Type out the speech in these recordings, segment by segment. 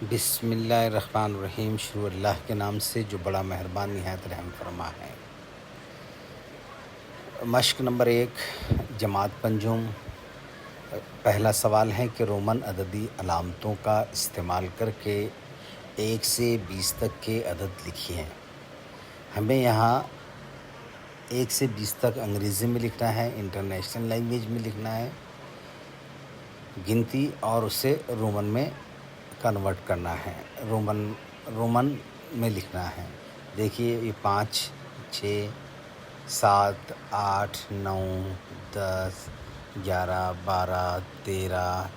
बिस्मिल्लाहिर्रहमानिर्रहीम। शुरू अल्लाह के नाम से जो बड़ा मेहरबान निहायत रहम फरमा है। मश्क नंबर 1, जमात पंजुम। पहला सवाल है कि रोमन अददी अलामतों का इस्तेमाल करके 1 से 20 तक के अदद लिखिए। हमें यहाँ 1 से 20 तक अंग्रेज़ी में लिखना है, इंटरनेशनल लैंग्वेज में लिखना है गिनती, और उसे रोमन में कन्वर्ट करना है, रोमन में लिखना है। देखिए ये 5, 6, 7, 8, 9, 10, 11, 12, 13,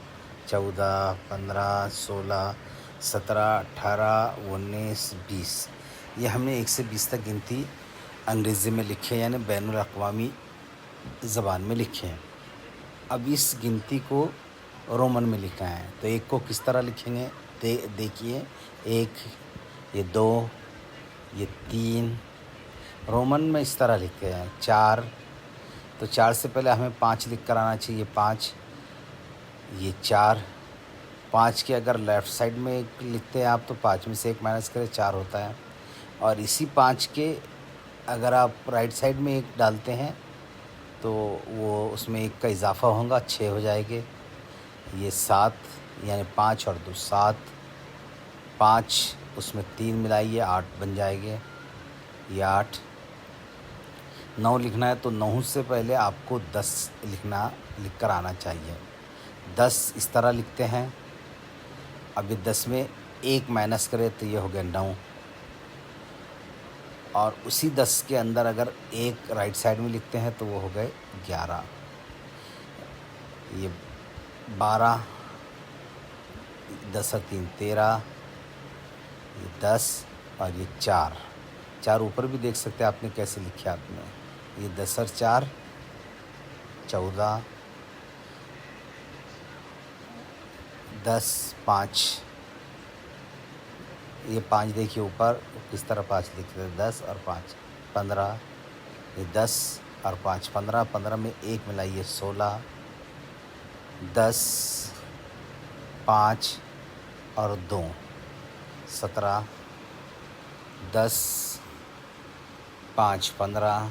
14, 15, 16, 17, 18, 19, 20। ये हमने 1 से 20 तक गिनती अंग्रेज़ी में लिखे, यानी बैनुल अक़वामी ज़बान में लिखे हैं। अब इस गिनती को रोमन में लिखना है, तो 1 को किस तरह लिखेंगे? देखिए 1, ये 2, ये 3। रोमन में इस तरह लिखते हैं। 4, तो 4 से पहले हमें 5 लिख कर आना चाहिए। 5, ये 4। 5 के अगर लेफ़्ट साइड में एक लिखते हैं आप, तो 5 में से 1 माइनस करें, 4 होता है। और इसी 5 के अगर आप राइट साइड में 1 डालते हैं तो वो उसमें 1 का इजाफ़ा होगा, 6 हो जाएंगे। ये 7, यानी 5 और 2 7, 5 उसमें 3 मिलाइए, 8 बन जाएंगे। ये 8। 9 लिखना है तो 9 से पहले आपको 10 लिख कर आना चाहिए। 10 इस तरह लिखते हैं। अब ये 10 में 1 माइनस करें तो ये हो गया 9, और उसी 10 के अंदर अगर 1 राइट साइड में लिखते हैं तो वो हो गए 11। ये 12, 10 और 3 13, ये 10 और ये 4 ऊपर भी देख सकते हैं आपने कैसे लिखे आपने। ये 10 और 4 14, 10, 5, ये 5 देखिए ऊपर किस तरह 5 लिखते हैं, 10 और 5 15, ये 10 और 5 15, 15 में 1 मिलाइए 16, 10, 5 और 2 17, 10, 5 15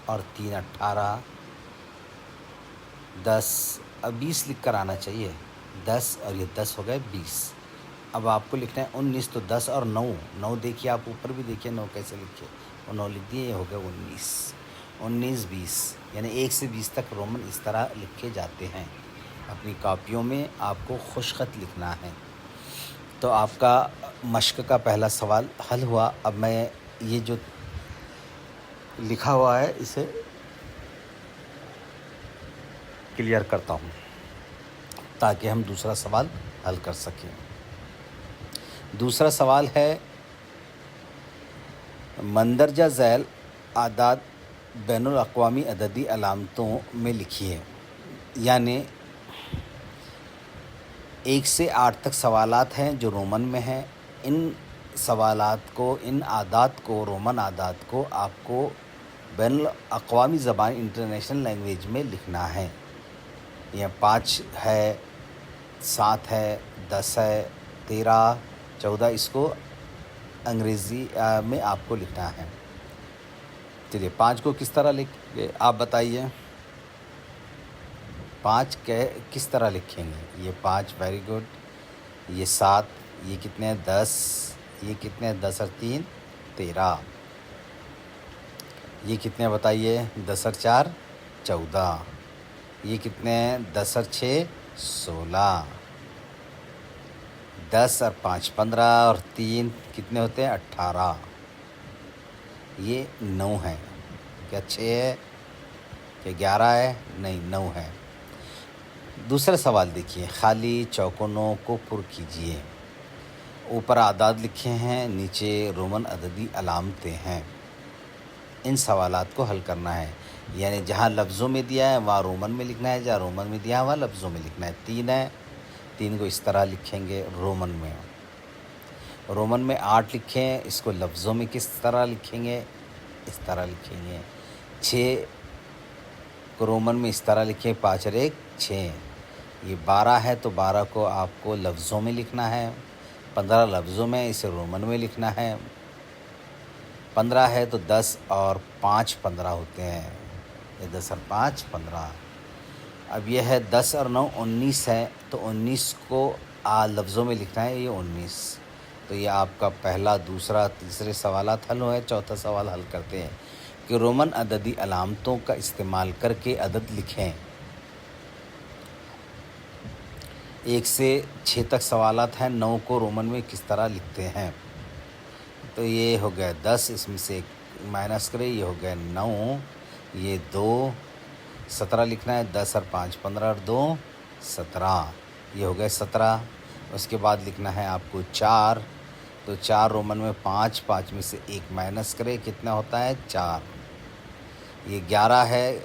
और 3 18, 10। अब 20 लिख कर आना चाहिए। 10 और ये 10 हो गए 20। अब आपको लिखना है 19, तो 10 और 9 देखिए आप ऊपर भी देखिए 9 कैसे लिखे, और 9 लिख दिए, ये हो गया 19। 19 20, यानी 1 से 20 तक रोमन इस तरह लिखे जाते हैं। अपनी कॉपियों में आपको खुशखत लिखना है। तो आपका मश्क का पहला सवाल हल हुआ। अब मैं ये जो लिखा हुआ है इसे क्लियर करता हूँ ताकि हम दूसरा सवाल हल कर सकें। दूसरा सवाल है, मंदरजा झैल आदाद बैनुल अक़वामी अददी अलामतों में लिखिए। यानी 1 से 8 तक सवालात हैं जो रोमन में हैं। इन सवालात को, इन आदात को, रोमन आदात को आपको बैनुल अक़वामी ज़बान, इंटरनेशनल लैंग्वेज में लिखना है। यह 5 है, 7 है, 10 है, 13, 14, इसको अंग्रेज़ी में आपको लिखना है। चलिए 5 को किस तरह लिखेंगे आप बताइए। 5 किस तरह लिखेंगे? ये 5, वेरी गुड। ये 7, ये कितने हैं? 10, ये कितने हैं? 10 और 3 13। ये कितने बताइए? 10 और 4 14। ये कितने हैं? 10 और 6 16। 10 और 5 15 और 3 कितने होते हैं? 18। ये 9 है। क्या 6 है? क्या 11 है? नहीं, 9 है। दूसरा सवाल देखिए, खाली चौकोनों को पुर कीजिए। ऊपर आदाद लिखे हैं, नीचे रोमन अददी अलामतें हैं। इन सवालात को हल करना है, यानी जहाँ लफ्ज़ों में दिया है वहाँ रोमन में लिखना है, जहाँ रोमन में दिया है वहाँ लफ्ज़ों में लिखना है। 3 है, 3 को इस तरह लिखेंगे रोमन में। रोमन में 8 लिखे हैं, इसको लफ्ज़ों में किस तरह लिखेंगे? इस तरह लिखेंगे। 6 को रोमन में इस तरह लिखें, 5 और 1 6। ये 12 है, तो 12 को आपको लफ्ज़ों में लिखना है। 15 लफ्ज़ों में इसे रोमन में लिखना है। 15 है तो 10 और 5 15 होते हैं, ये 10 और 5 15। अब यह है 10 और 9 19 है, तो 19 को लफ्ज़ों में लिखना है, ये 19। तो ये आपका पहला, दूसरा, तीसरे सवालात हल हुए। चौथा सवाल हल करते हैं कि रोमन अददी अलामतों का इस्तेमाल करके अदद लिखें। 1 से 6 तक सवालात हैं। 9 को रोमन में किस तरह लिखते हैं? तो ये हो गया 10, इसमें से एक माइनस करें, ये हो गया 9, ये 2, 17 लिखना है। 10 और 5 15 और 2 17, ये हो गया 17। उसके बाद लिखना है आपको 4, तो 4 रोमन में 5, 5 में से एक माइनस करें, कितना होता है 4। ये 11 है,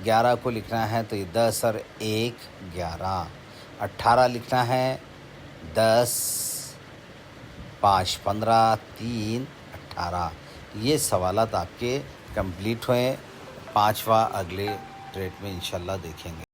11 को लिखना है, तो ये 10 और 1 11। 18 लिखना है, 10 5 15 3 18। ये सवालात आपके कंप्लीट हुए। 5वां अगले ट्रेड में इंशाल्लाह देखेंगे।